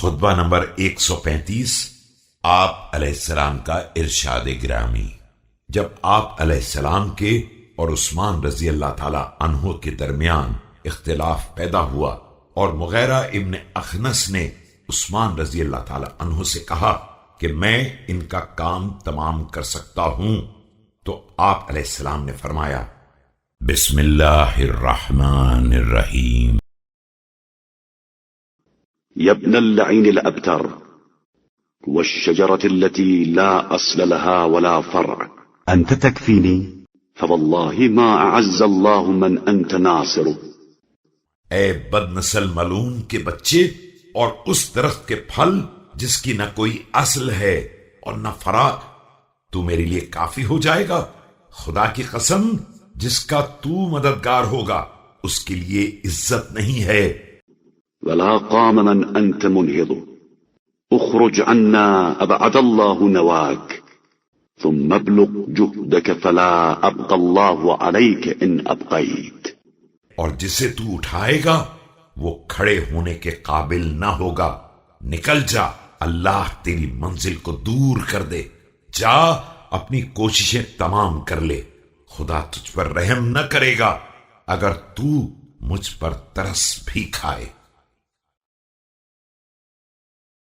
خطبہ نمبر 135 آپ علیہ السلام کا ارشاد گرامی۔ جب آپ علیہ السلام کے اور عثمان رضی اللہ تعالی عنہ کے درمیان اختلاف پیدا ہوا اور مغیرہ ابن اخنس نے عثمان رضی اللہ تعالی عنہ سے کہا کہ میں ان کا کام تمام کر سکتا ہوں، تو آپ علیہ السلام نے فرمایا بسم اللہ الرحمن الرحیم۔ يا ابن اللعين الأبتر والشجرة التي لا أصل لها ولا فرع أنت تكفيني فوالله ما أعز الله من أنت ناصره۔ اے بد نسل ملعون کے بچے اور اس درخت کے پھل جس کی نہ کوئی اصل ہے اور نہ فرع، تو میرے لیے کافی ہو جائے گا۔ خدا کی قسم، جس کا تو مددگار ہوگا اس کے لیے عزت نہیں ہے۔ ولا قام من أنت منهض اخرج عنا أبعد الله نواك ثم ابلغ جهدك فلا أبقى الله عليك إن أبقيت۔ اور جسے تو اٹھائے گا وہ کھڑے ہونے کے قابل نہ ہوگا، نکل جا، اللہ تیری منزل کو دور کر دے، جا اپنی کوششیں تمام کر لے، خدا تجھ پر رحم نہ کرے گا اگر تو مجھ پر ترس بھی کھائے۔